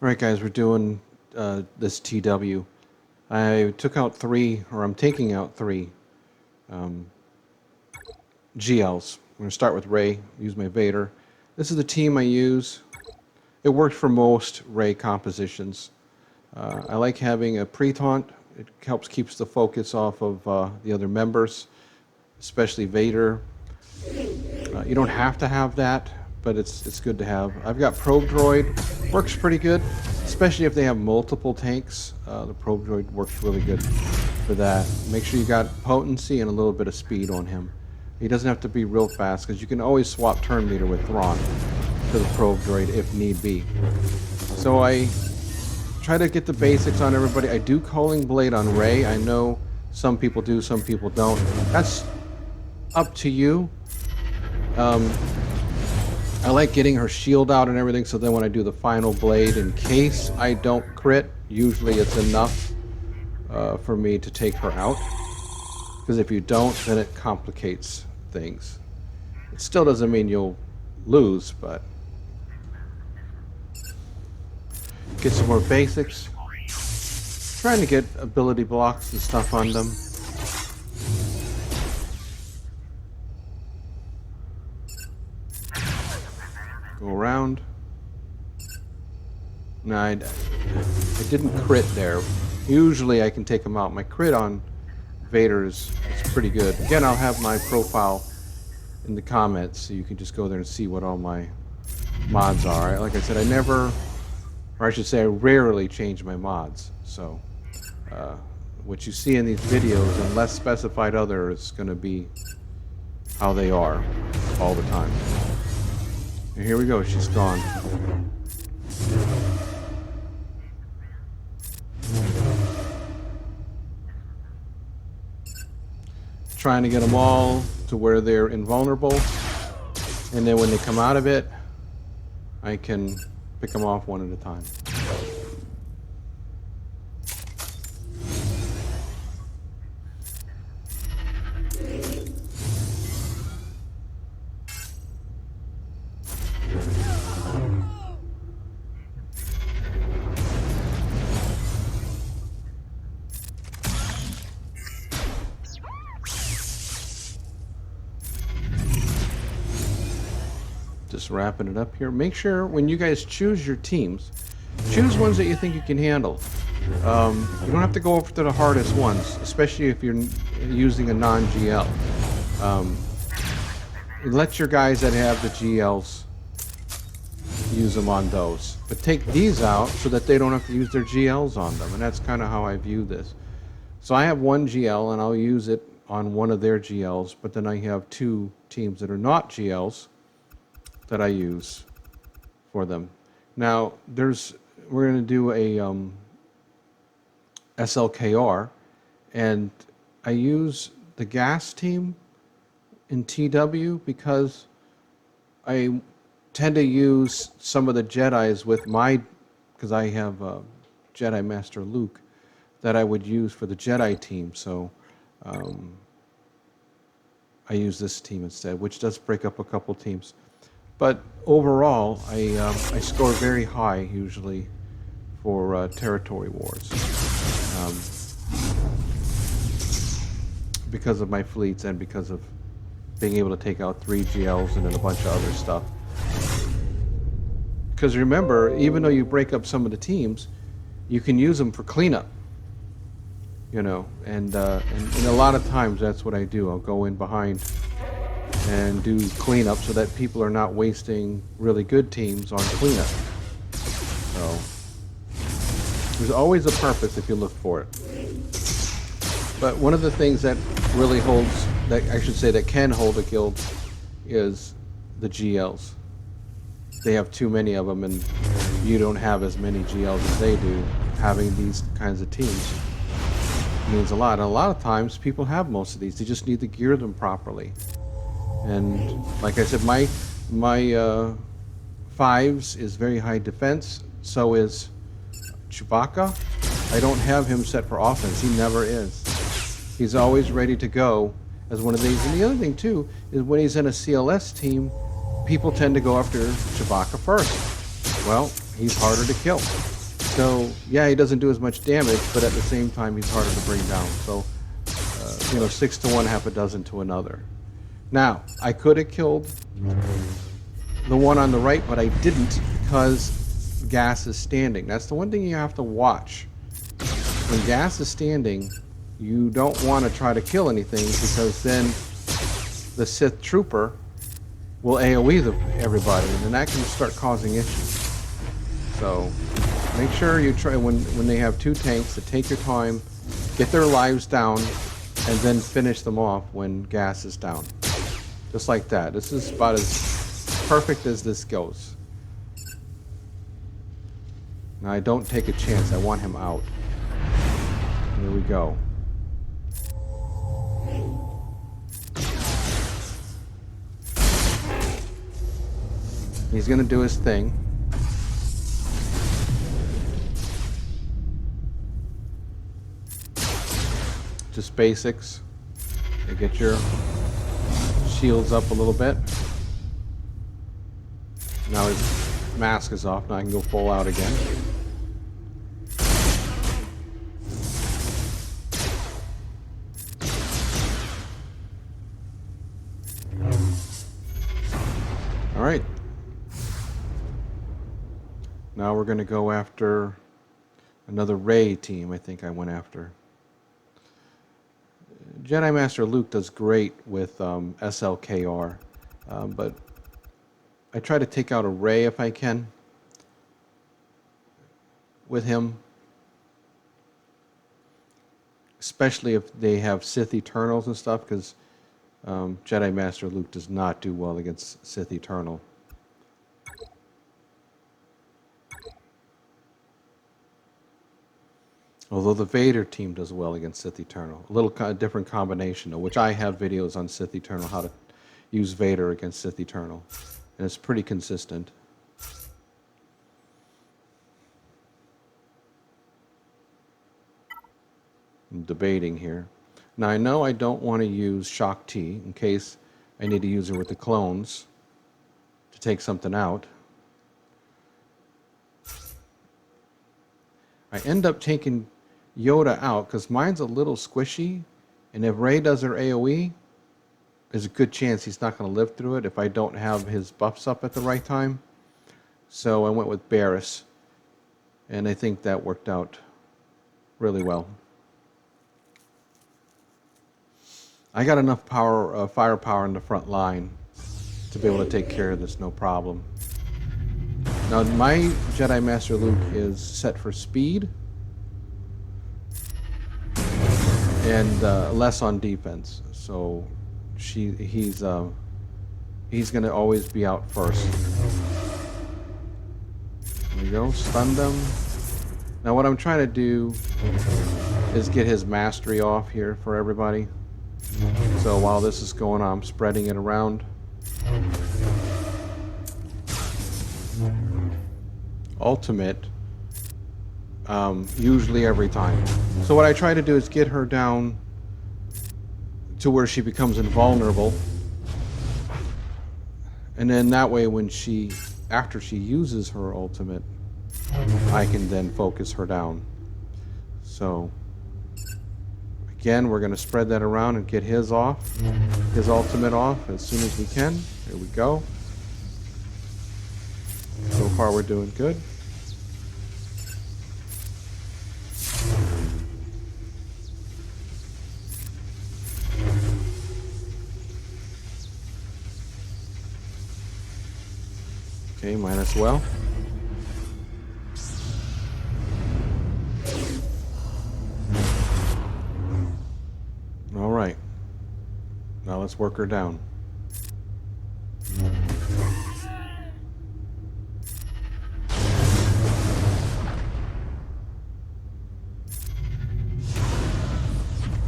Alright guys, we're doing this TW. I took out three, or I'm taking out three GLs. I'm going to start with Ray, use my Vader. This is the team I use. It works for most Ray compositions. I like having a pre-taunt. It helps keeps the focus off of the other members, especially Vader. You don't have to have that, but it's good to have. I've got Probe Droid, works pretty good, especially if they have multiple tanks. The Probe Droid works really good for that. Make sure you got potency and a little bit of speed on him. He doesn't have to be real fast, because you can always swap turn meter with Thrawn to the Probe Droid if need be. So I try to get the basics on everybody. I do Calling Blade on Ray. I know some people do, some people don't. That's up to you. I like getting her shield out and everything, so then when I do the final blade, in case I don't crit, usually it's enough for me to take her out. Because if you don't, then it complicates things. It still doesn't mean you'll lose, but... Get some more basics. Trying to get ability blocks and stuff on them. Go around. No, I didn't crit there. Usually I can take them out. My crit on Vader is pretty good. Again, I'll have my profile in the comments, so you can just go there and see what all my mods are. Like I said, I never, or I should say I rarely change my mods. So what you see in these videos, unless specified other, is going to be how they are all the time. And here we go, she's gone. Trying to get them all to where they're invulnerable, and then when they come out of it, I can pick them off one at a time. Just wrapping it up here. Make sure when you guys choose your teams, choose ones that you think you can handle. You don't have to go over to the hardest ones, especially if you're using a non-GL. Let your guys that have the GLs use them on those. But take these out so that they don't have to use their GLs on them. And that's kind of how I view this. So I have one GL and I'll use it on one of their GLs, but then I have two teams that are not GLs that I use for them. Now, we're going to do a SLKR, and I use the gas team in TW because I tend to use some of the Jedis with because I have Jedi Master Luke that I would use for the Jedi team, so I use this team instead, which does break up a couple teams. But overall, I score very high usually for territory wars because of my fleets and because of being able to take out 3 GLs and then a bunch of other stuff. Because remember, even though you break up some of the teams, you can use them for cleanup. You know, and a lot of times that's what I do. I'll go in behind and do cleanup so that people are not wasting really good teams on cleanup. So there's always a purpose if you look for it. But one of the things that really holds, that I should say that can hold a guild, is the GLs. They have too many of them, and you don't have as many GLs as they do. Having these kinds of teams means a lot. And a lot of times people have most of these. They just need to gear them properly. And like I said, my 5s is very high defense. So is Chewbacca. I don't have him set for offense. He never is. He's always ready to go as one of these. And the other thing too is when he's in a CLS team, people tend to go after Chewbacca first. Well, he's harder to kill. So yeah, he doesn't do as much damage, but at the same time, he's harder to bring down. So 6 to one, half a dozen to another. Now I could have killed the one on the right, but I didn't because gas is standing. That's the one thing you have to watch. When gas is standing, you don't want to try to kill anything because then the Sith trooper will AoE everybody, and then that can start causing issues. So make sure you try when they have 2 tanks to take your time, get their lives down, and then finish them off when gas is down. Just like that. This is about as perfect as this goes. Now I don't take a chance. I want him out. Here we go. He's gonna do his thing. Just basics. You get your shields up a little bit. Now his mask is off. Now I can go full out again. All right. Now we're going to go after another Rey team. I think I went after. Jedi Master Luke does great with SLKR, but I try to take out a Rey if I can with him, especially if they have Sith Eternals and stuff, because Jedi Master Luke does not do well against Sith Eternal. Although the Vader team does well against Sith Eternal. A little different combination, which I have videos on Sith Eternal, how to use Vader against Sith Eternal. And it's pretty consistent. I'm debating here. Now I know I don't want to use Shock T in case I need to use her with the clones to take something out. I end up taking Yoda out because mine's a little squishy, and if Rey does her AoE, there's a good chance he's not going to live through it if I don't have his buffs up at the right time. So I went with Barriss, and I think that worked out really well. I got enough power, firepower in the front line to be able to take care of this, no problem. Now my Jedi Master Luke is set for speed and less on defense, so he's going to always be out first. There we go, stun them. Now what I'm trying to do is get his mastery off here for everybody. So while this is going on, I'm spreading it around. Ultimate, usually every time. So what I try to do is get her down to where she becomes invulnerable, and then that way when after she uses her ultimate, I can then focus her down. So again, we're going to spread that around and get his ultimate off as soon as we can. Here we go. So far we're doing good. Okay, mine as well. All right. Now let's work her down.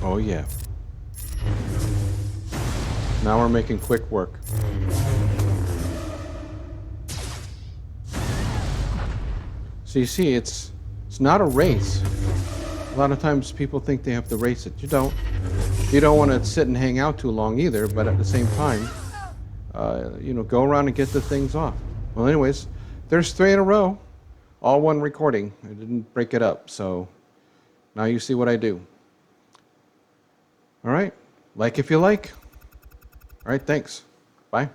Oh yeah. Now we're making quick work. So you see, it's not a race. A lot of times people think they have to race it. You don't. You don't want to sit and hang out too long either, but at the same time, go around and get the things off. Well, anyways, there's 3 in a row. all one recording. I didn't break it up, so now you see what I do. All right, like if you like. All right, thanks. Bye.